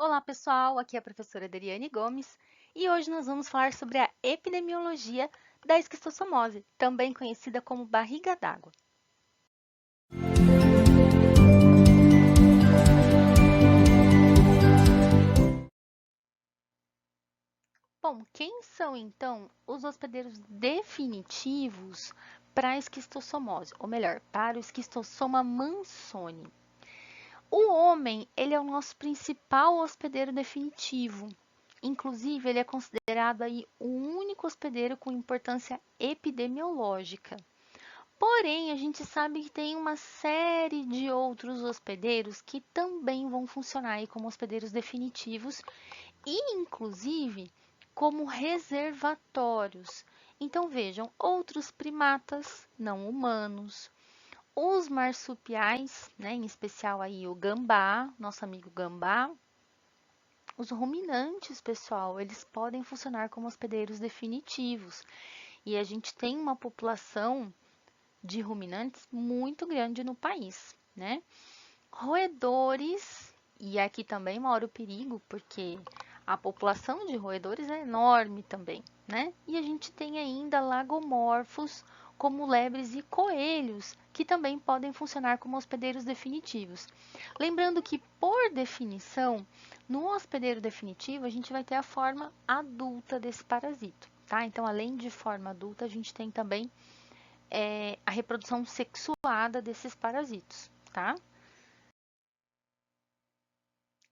Olá, pessoal! Aqui é a professora Dariane Gomes e hoje nós vamos falar sobre a epidemiologia da esquistossomose, também conhecida como barriga d'água. Bom, quem são então os hospedeiros definitivos para a esquistossomose, ou melhor, para o esquistossoma Mannsoni? O homem, ele é o nosso principal hospedeiro definitivo. Inclusive, ele é considerado aí o único hospedeiro com importância epidemiológica. Porém, a gente sabe que tem uma série de outros hospedeiros que também vão funcionar aí como hospedeiros definitivos e, inclusive, como reservatórios. Então, vejam, outros primatas não humanos, os marsupiais, né, em especial aí o gambá, nosso amigo gambá, os ruminantes, pessoal, eles podem funcionar como hospedeiros definitivos. E a gente tem uma população de ruminantes muito grande no país, né? Roedores, e aqui também mora o perigo, porque a população de roedores é enorme também, né? E a gente tem ainda lagomorfos, como lebres e coelhos, que também podem funcionar como hospedeiros definitivos. Lembrando que, por definição, no hospedeiro definitivo, a gente vai ter a forma adulta desse parasito, tá? Então, além de forma adulta, a gente tem também a reprodução sexuada desses parasitos, tá?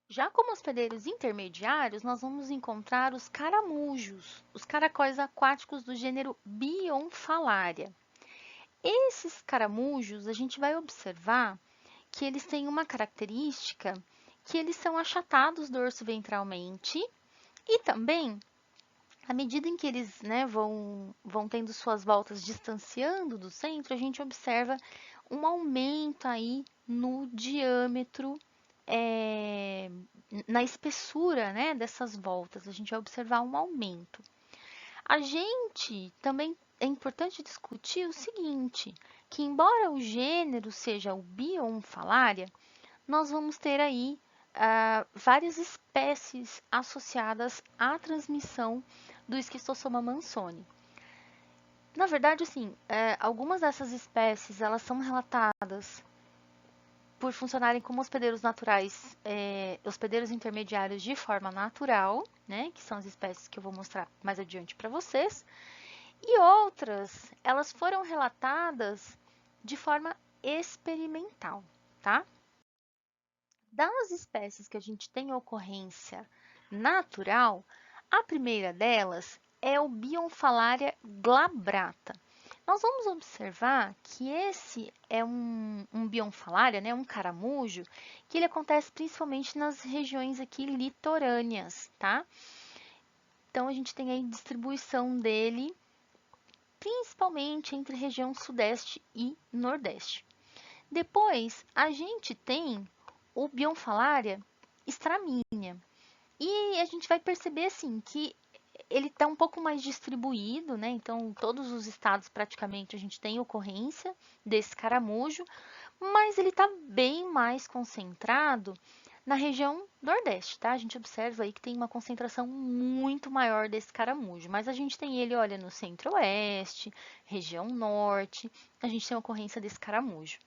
Já como hospedeiros intermediários, nós vamos encontrar os caramujos, os caracóis aquáticos do gênero Bionfalaria. Esses caramujos, a gente vai observar que eles têm uma característica que eles são achatados dorso-ventralmente e também, à medida em que eles vão tendo suas voltas distanciando do centro, a gente observa um aumento aí no diâmetro, é, na espessura, né, dessas voltas. A gente vai observar um aumento. A gente também é importante discutir o seguinte, que embora o gênero seja o Bionfalaria, nós vamos ter aí várias espécies associadas à transmissão do esquistossoma Mannsoni. Na verdade, assim, algumas dessas espécies elas são relatadas por funcionarem como hospedeiros naturais, hospedeiros intermediários de forma natural, né, que são as espécies que eu vou mostrar mais adiante para vocês, e outras, elas foram relatadas de forma experimental, tá? Das espécies que a gente tem ocorrência natural, a primeira delas é o Bionfalaria glabrata. Nós vamos observar que esse é um Bionfalaria, né, um caramujo, que ele acontece principalmente nas regiões aqui litorâneas, tá? Então, a gente tem aí distribuição dele, principalmente entre região sudeste e nordeste. Depois, a gente tem o Bionfalaria stramínea. E a gente vai perceber, assim, que ele está um pouco mais distribuído, né? Então, todos os estados praticamente a gente tem ocorrência desse caramujo, mas ele está bem mais concentrado na região nordeste, tá? A gente observa aí que tem uma concentração muito maior desse caramujo, mas a gente tem ele, olha, no centro-oeste, região norte, a gente tem a ocorrência desse caramujo.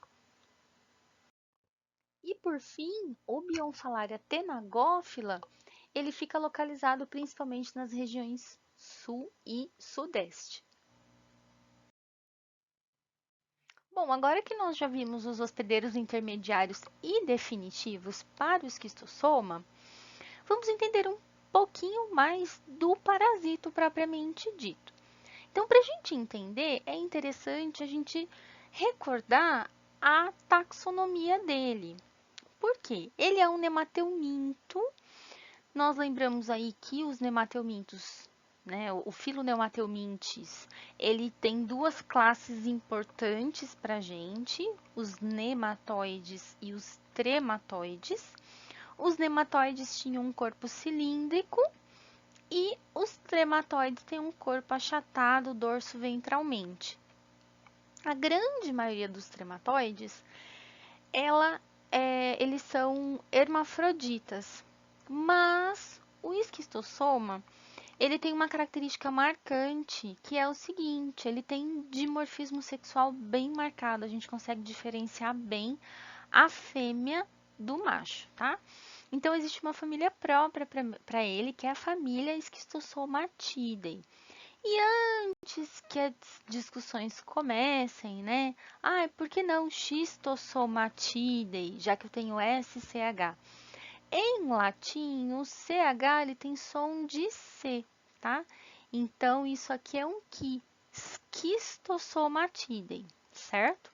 E por fim, o Bionfalaria tenagófila, ele fica localizado principalmente nas regiões sul e sudeste. Bom, agora que nós já vimos os hospedeiros intermediários e definitivos para o esquistossoma, vamos entender um pouquinho mais do parasito propriamente dito. Então, para a gente entender, é interessante a gente recordar a taxonomia dele. Por quê? Ele é um nemateuminto. Nós lembramos aí que os nemateumintos, né, o Philoneumateumintes, ele tem duas classes importantes para a gente, os nematóides e os trematóides. Os nematóides tinham um corpo cilíndrico e os trematóides têm um corpo achatado dorso-ventralmente. A grande maioria dos trematóides, eles são hermafroditas, Mas o esquistossoma, ele tem uma característica marcante, que é o seguinte, ele tem dimorfismo sexual bem marcado, a gente consegue diferenciar bem a fêmea do macho, tá? Então existe uma família própria para ele, que é a família Schistosomatidae. E antes que as discussões comecem, né? Ah, por que não Schistosomatidae, já que eu tenho SCH? Em latim, o CH ele tem som de C, tá? Então, isso aqui é um qui, Schistosomatidae, certo?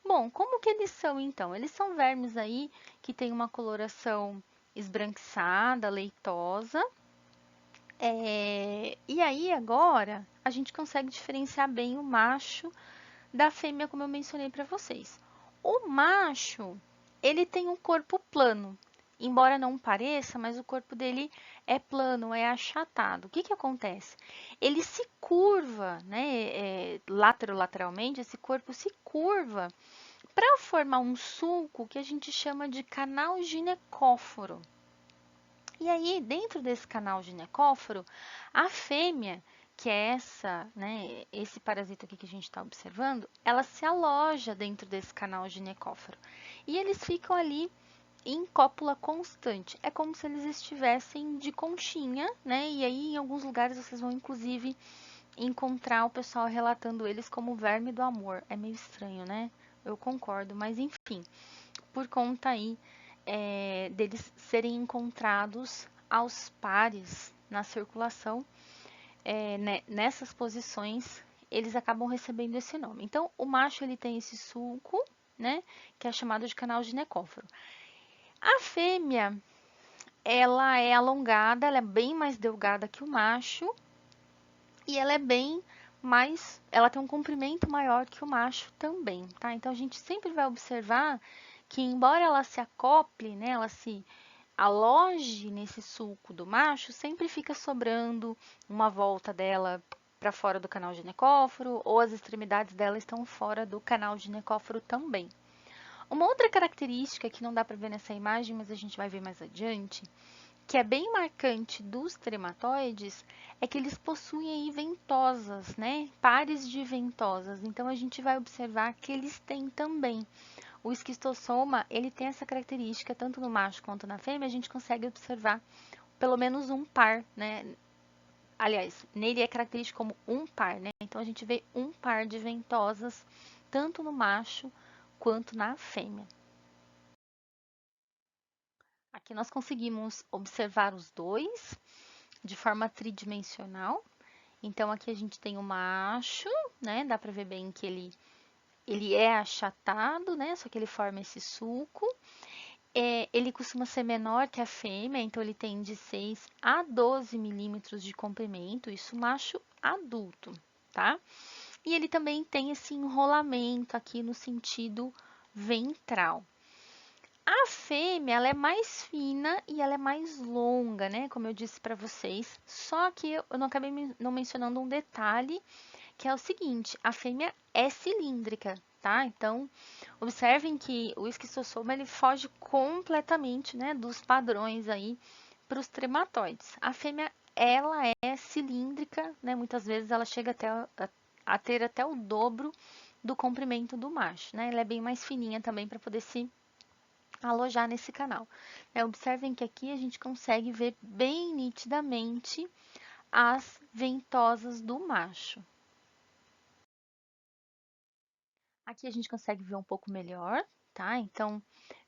Bom, como que eles são então? Eles são vermes aí que têm uma coloração esbranquiçada, leitosa. E aí agora a gente consegue diferenciar bem o macho da fêmea, como eu mencionei para vocês. O macho, ele tem um corpo plano. Embora não pareça, mas o corpo dele é plano, é achatado. O que que acontece? Ele se curva, né? Lateralmente, esse corpo se curva para formar um sulco que a gente chama de canal ginecóforo. E aí, dentro desse canal ginecóforo, a fêmea, que é né, esse parasita aqui que a gente está observando, ela se aloja dentro desse canal ginecóforo. E eles ficam ali em cópula constante. É como se eles estivessem de conchinha, né? E aí, em alguns lugares, vocês vão, inclusive, encontrar o pessoal relatando eles como verme do amor. É meio estranho, né? Eu concordo, mas enfim, por conta aí deles serem encontrados aos pares na circulação, nessas posições, eles acabam recebendo esse nome. Então, o macho ele tem esse sulco, né, que é chamado de canal ginecóforo. A fêmea, ela é alongada, ela é bem mais delgada que o macho e ela é bem mais, ela tem um comprimento maior que o macho também, tá? Então a gente sempre vai observar que embora ela se acople, né, ela se aloje nesse sulco do macho, sempre fica sobrando uma volta dela para fora do canal ginecóforo ou as extremidades dela estão fora do canal ginecóforo também. Uma outra característica que não dá para ver nessa imagem, mas a gente vai ver mais adiante, que é bem marcante dos trematoides, é que eles possuem aí ventosas, né? Pares de ventosas. Então a gente vai observar que eles têm também. O esquistossoma, ele tem essa característica, tanto no macho quanto na fêmea, a gente consegue observar pelo menos um par, né? Aliás, nele é característico como um par, né? Então a gente vê um par de ventosas, tanto no macho quanto na fêmea. Aqui nós conseguimos observar os dois de forma tridimensional. Então aqui a gente tem o macho, né? Dá para ver bem que ele é achatado, né? Só que ele forma esse sulco. Ele costuma ser menor que a fêmea, então ele tem de 6 a 12 milímetros de comprimento, isso macho adulto, tá? E ele também tem esse enrolamento aqui no sentido ventral. A fêmea, ela é mais fina e ela é mais longa, né? Como eu disse para vocês. Só que eu não acabei não mencionando um detalhe, que é o seguinte: a fêmea é cilíndrica, tá? Então, observem que o esquistossoma ele foge completamente, né, dos padrões aí para os trematoides. A fêmea, ela é cilíndrica, né? Muitas vezes ela chega até a ter até o dobro do comprimento do macho, né? Ela é bem mais fininha também para poder se alojar nesse canal. Observem que aqui a gente consegue ver bem nitidamente as ventosas do macho. Aqui a gente consegue ver um pouco melhor, tá? Então,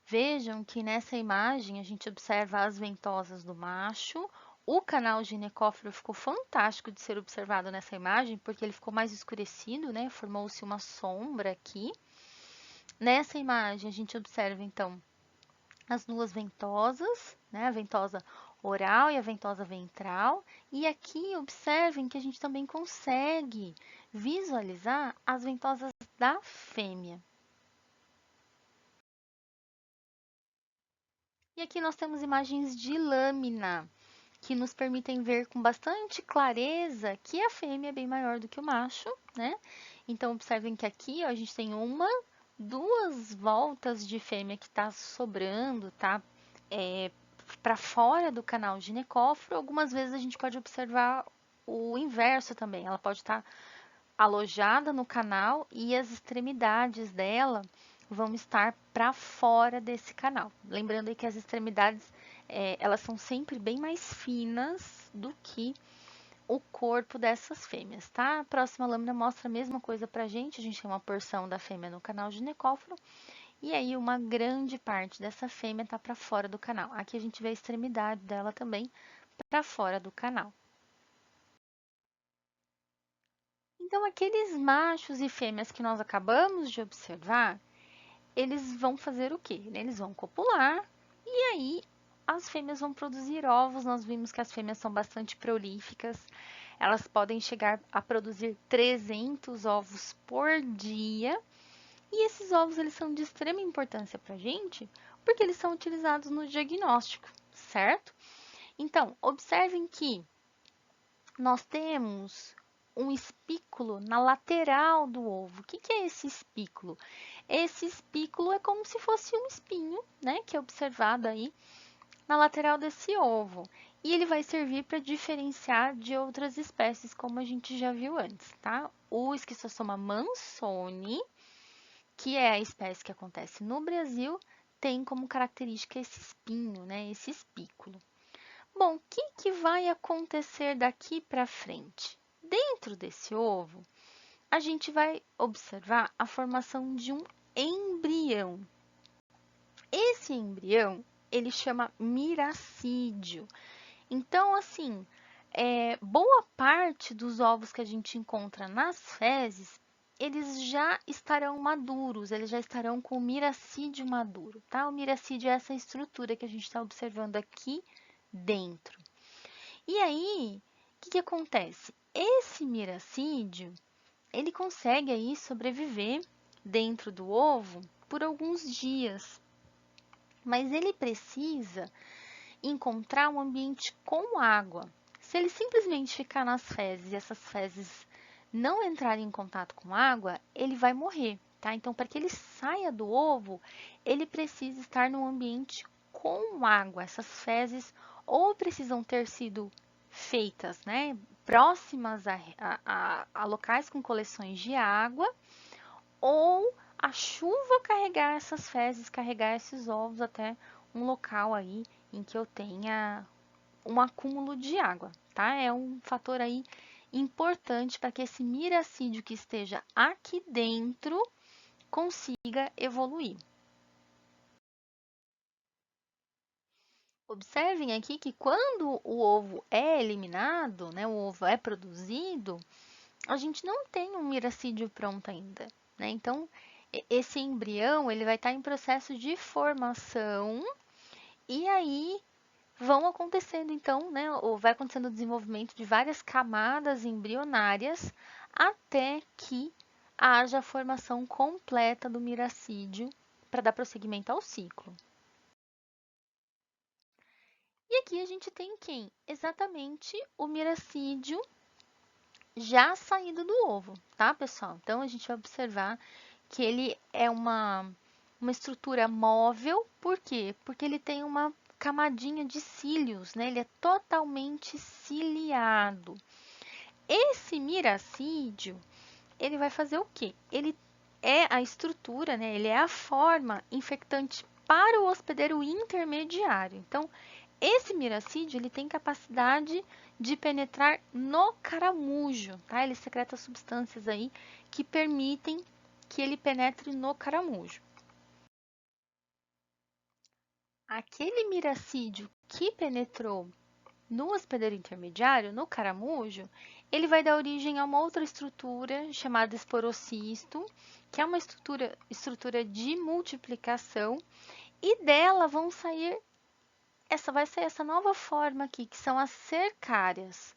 vejam que nessa imagem a gente observa as ventosas do macho. O canal ginecóforo ficou fantástico de ser observado nessa imagem, porque ele ficou mais escurecido, né? Formou-se uma sombra aqui. Nessa imagem a gente observa, então, as duas ventosas, né? A ventosa oral e a ventosa ventral. E aqui observem que a gente também consegue visualizar as ventosas da fêmea. E aqui nós temos imagens de lâmina, que nos permitem ver com bastante clareza que a fêmea é bem maior do que o macho, né? Então, observem que aqui ó, a gente tem duas voltas de fêmea que está sobrando, tá? para fora do canal ginecóforo. Algumas vezes a gente pode observar o inverso também. Ela pode estar alojada no canal e as extremidades dela vão estar para fora desse canal. Lembrando aí que as extremidades elas são sempre bem mais finas do que o corpo dessas fêmeas, tá? A próxima lâmina mostra a mesma coisa pra gente. A gente tem uma porção da fêmea no canal ginecóforo e aí uma grande parte dessa fêmea tá para fora do canal. Aqui a gente vê a extremidade dela também para fora do canal. Então, aqueles machos e fêmeas que nós acabamos de observar, eles vão fazer o quê? Eles vão copular e aí as fêmeas vão produzir ovos. Nós vimos que as fêmeas são bastante prolíficas, elas podem chegar a produzir 300 ovos por dia. E esses ovos eles são de extrema importância para a gente, porque eles são utilizados no diagnóstico, certo? Então, observem que nós temos um espículo na lateral do ovo. O que é esse espículo? Esse espículo é como se fosse um espinho, né, que é observado aí na lateral desse ovo. E ele vai servir para diferenciar de outras espécies, como a gente já viu antes, tá? O Schistosoma mansoni, que é a espécie que acontece no Brasil, tem como característica esse espinho, né, esse espículo. Bom, o que vai acontecer daqui para frente? Dentro desse ovo, a gente vai observar a formação de um embrião. Esse embrião, ele chama miracídio. Então, assim, boa parte dos ovos que a gente encontra nas fezes, eles já estarão maduros, eles já estarão com o miracídio maduro, tá? O miracídio é essa estrutura que a gente está observando aqui dentro. E aí, o que acontece? Esse miracídio, ele consegue aí sobreviver dentro do ovo por alguns dias, mas ele precisa encontrar um ambiente com água. Se ele simplesmente ficar nas fezes e essas fezes não entrarem em contato com água, ele vai morrer, tá? Então, para que ele saia do ovo, ele precisa estar num ambiente com água. Essas fezes ou precisam ter sido feitas, né, próximas a locais com coleções de água, ou a chuva carregar essas fezes, carregar esses ovos até um local aí em que eu tenha um acúmulo de água, tá? É um fator aí importante para que esse miracídio que esteja aqui dentro consiga evoluir. Observem aqui que quando o ovo é eliminado, né, o ovo é produzido, a gente não tem um miracídio pronto ainda, né? Então, esse embrião, ele vai estar em processo de formação e aí vão acontecendo, então, né, ou vai acontecendo o desenvolvimento de várias camadas embrionárias até que haja a formação completa do miracídio para dar prosseguimento ao ciclo. E aqui a gente tem quem? Exatamente o miracídio já saído do ovo, tá, pessoal? Então, a gente vai observar que ele é uma estrutura móvel, por quê? Porque ele tem uma camadinha de cílios, né? Ele é totalmente ciliado. Esse miracídio, ele vai fazer o quê? Ele é a estrutura, né? Ele é a forma infectante para o hospedeiro intermediário. Então, esse miracídio, ele tem capacidade de penetrar no caramujo, tá? Ele secreta substâncias aí que permitem que ele penetre no caramujo. Aquele miracídio que penetrou no hospedeiro intermediário, no caramujo, ele vai dar origem a uma outra estrutura chamada esporocisto, que é uma estrutura de multiplicação, e dela vão sair vai ser essa nova forma aqui, que são as cercárias.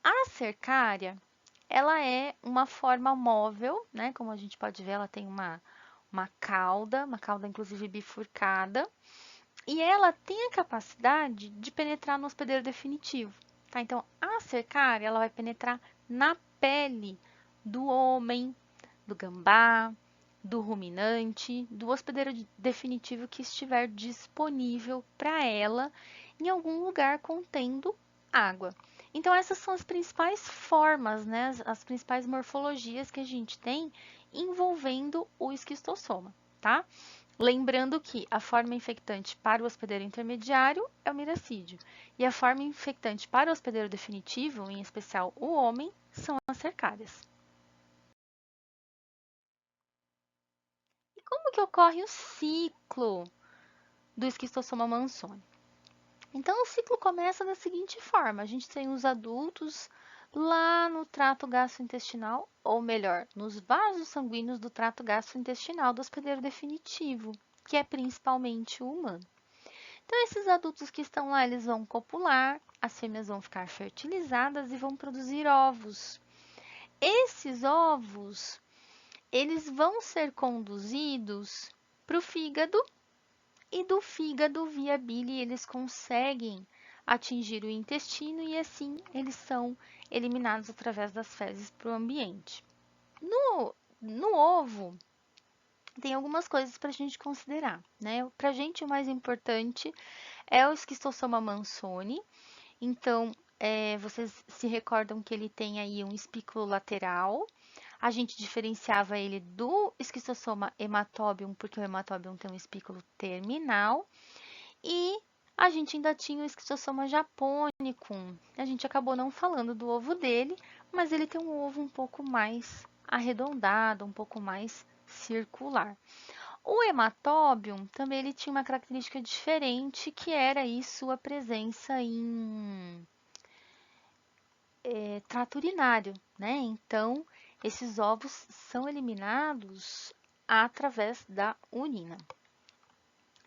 A cercária, ela é uma forma móvel, né? Como a gente pode ver, ela tem uma cauda inclusive bifurcada, e ela tem a capacidade de penetrar no hospedeiro definitivo, tá? Então, a cercária, ela vai penetrar na pele do homem, do gambá, do ruminante, do hospedeiro definitivo que estiver disponível para ela em algum lugar contendo água. Então, essas são as principais formas, né, as principais morfologias que a gente tem envolvendo o esquistossoma, tá? Lembrando que a forma infectante para o hospedeiro intermediário é o miracídio, e a forma infectante para o hospedeiro definitivo, em especial o homem, são as cercárias. E como que ocorre o ciclo do esquistossoma mansoni? Então, o ciclo começa da seguinte forma: a gente tem os adultos lá no trato gastrointestinal, ou melhor, nos vasos sanguíneos do trato gastrointestinal do hospedeiro definitivo, que é principalmente o humano. Então, esses adultos que estão lá, eles vão copular, as fêmeas vão ficar fertilizadas e vão produzir ovos. Esses ovos, eles vão ser conduzidos para o fígado e do fígado via bile eles conseguem atingir o intestino e assim eles são eliminados através das fezes para o ambiente. No ovo, tem algumas coisas para a gente considerar, né? Para a gente, o mais importante é o esquistossoma mansoni. Então, vocês se recordam que ele tem aí um espículo lateral. A gente diferenciava ele do esquistossoma hematobium, porque o hematobium tem um espículo terminal. E a gente ainda tinha o esquistossoma japonicum. A gente acabou não falando do ovo dele, mas ele tem um ovo um pouco mais arredondado, um pouco mais circular. O hematóbium também ele tinha uma característica diferente, que era aí sua presença em trato urinário, né? Então, esses ovos são eliminados através da urina.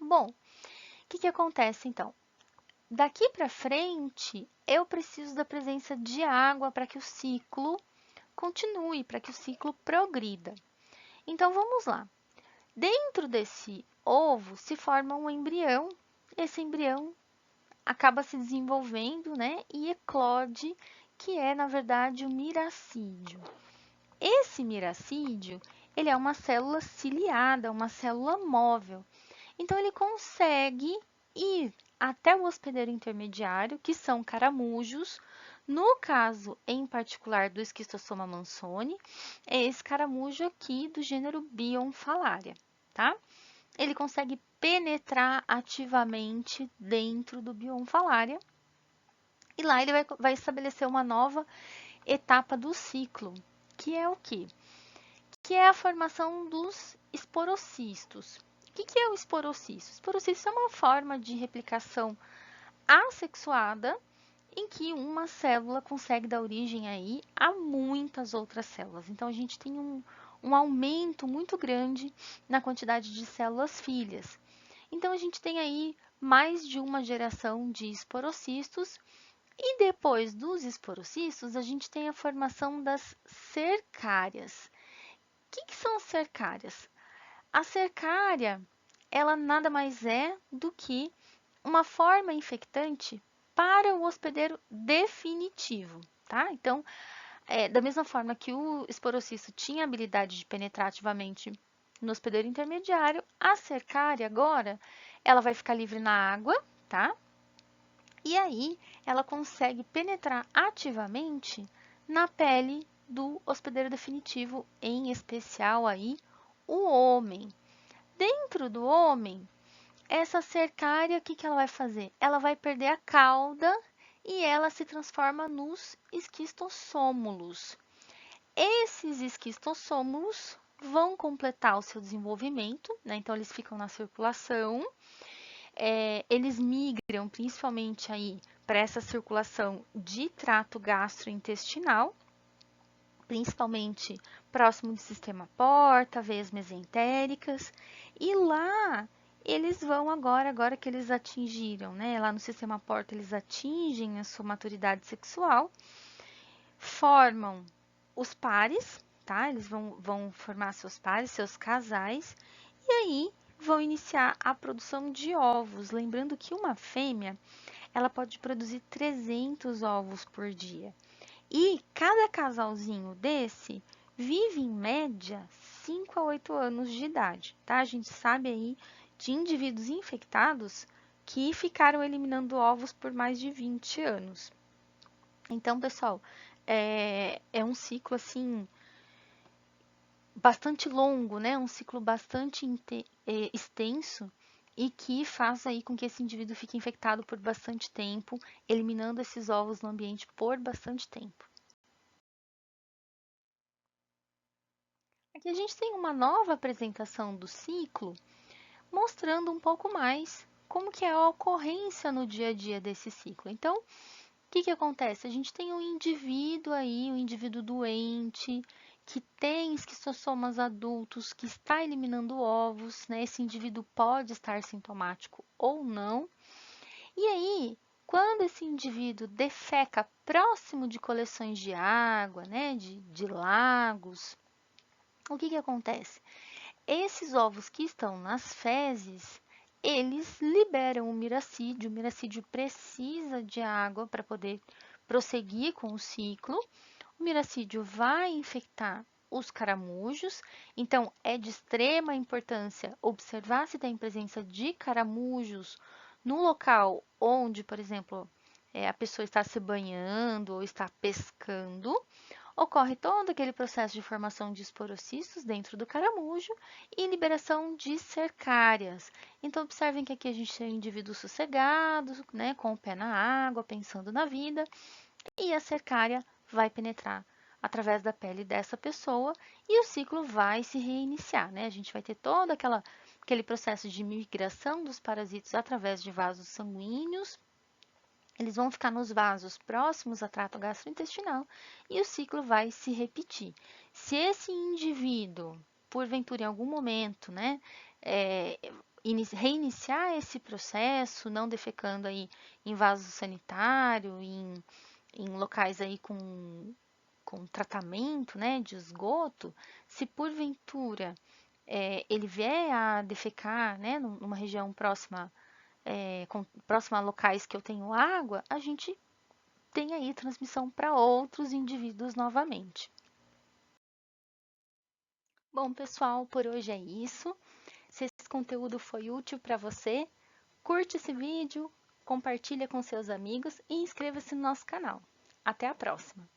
Bom, o que acontece então? Daqui para frente, eu preciso da presença de água para que o ciclo continue, para que o ciclo progrida. Então, vamos lá. Dentro desse ovo se forma um embrião. Esse embrião acaba se desenvolvendo, né, e eclode, que é, na verdade, o miracídio. Esse miracídio, ele é uma célula ciliada, uma célula móvel. Então, ele consegue ir até o hospedeiro intermediário, que são caramujos. No caso, em particular, do esquistossoma mansoni, é esse caramujo aqui do gênero Bionfalaria, tá? Ele consegue penetrar ativamente dentro do Bionfalaria e lá ele vai estabelecer uma nova etapa do ciclo, que é o quê? Que é a formação dos esporocistos. O que é o esporocisto? O esporocisto é uma forma de replicação assexuada em que uma célula consegue dar origem aí a muitas outras células. Então, a gente tem um aumento muito grande na quantidade de células filhas. Então, a gente tem aí mais de uma geração de esporocistos. E depois dos esporocistos, a gente tem a formação das cercárias. O que são as cercárias? A cercária, ela nada mais é do que uma forma infectante para o hospedeiro definitivo, tá? Então, da mesma forma que o esporocisto tinha a habilidade de penetrar ativamente no hospedeiro intermediário, a cercária agora, ela vai ficar livre na água, tá? E aí, ela consegue penetrar ativamente na pele do hospedeiro definitivo, em especial aí o homem. Dentro do homem, essa cercária, o que ela vai fazer? Ela vai perder a cauda e ela se transforma nos esquistossômulos. Esses esquistossômulos vão completar o seu desenvolvimento, né? Então eles ficam na circulação, eles migram principalmente aí para essa circulação de trato gastrointestinal, principalmente próximo do sistema porta, veias mesentéricas, e lá eles vão agora que eles atingiram, né? Lá no sistema porta eles atingem a sua maturidade sexual, formam os pares, tá? Eles vão formar seus pares, seus casais, e aí vão iniciar a produção de ovos. Lembrando que uma fêmea, ela pode produzir 300 ovos por dia. E cada casalzinho desse vive em média 5 a 8 anos de idade, tá? A gente sabe aí de indivíduos infectados que ficaram eliminando ovos por mais de 20 anos. Então, pessoal, é um ciclo assim bastante longo, né? Um ciclo bastante extenso e que faz aí com que esse indivíduo fique infectado por bastante tempo, eliminando esses ovos no ambiente por bastante tempo. Aqui a gente tem uma nova apresentação do ciclo, mostrando um pouco mais como que é a ocorrência no dia a dia desse ciclo. Então, o que acontece? A gente tem um indivíduo aí, um indivíduo doente, que tem esquistossomas adultos, que está eliminando ovos, né? Esse indivíduo pode estar sintomático ou não. E aí, quando esse indivíduo defeca próximo de coleções de água, né? De lagos, o que acontece? Esses ovos que estão nas fezes, eles liberam o miracídio precisa de água para poder prosseguir com o ciclo. O miracídio vai infectar os caramujos, então é de extrema importância observar se tem presença de caramujos no local onde, por exemplo, a pessoa está se banhando ou está pescando. Ocorre todo aquele processo de formação de esporocistos dentro do caramujo e liberação de cercárias. Então, observem que aqui a gente tem indivíduos sossegados, né, com o pé na água, pensando na vida, e a cercária vai penetrar através da pele dessa pessoa e o ciclo vai se reiniciar, né? A gente vai ter todo aquele processo de migração dos parasitas através de vasos sanguíneos. Eles vão ficar nos vasos próximos ao trato gastrointestinal e o ciclo vai se repetir. Se esse indivíduo, porventura, em algum momento, né, reiniciar esse processo, não defecando aí em vaso sanitário, em locais aí com tratamento, né, de esgoto, se porventura ele vier a defecar, né, numa região próxima próxima a locais que eu tenho água, a gente tem aí transmissão para outros indivíduos novamente. Bom, pessoal, por hoje é isso. Se esse conteúdo foi útil para você, curte esse vídeo, compartilha com seus amigos e inscreva-se no nosso canal. Até a próxima!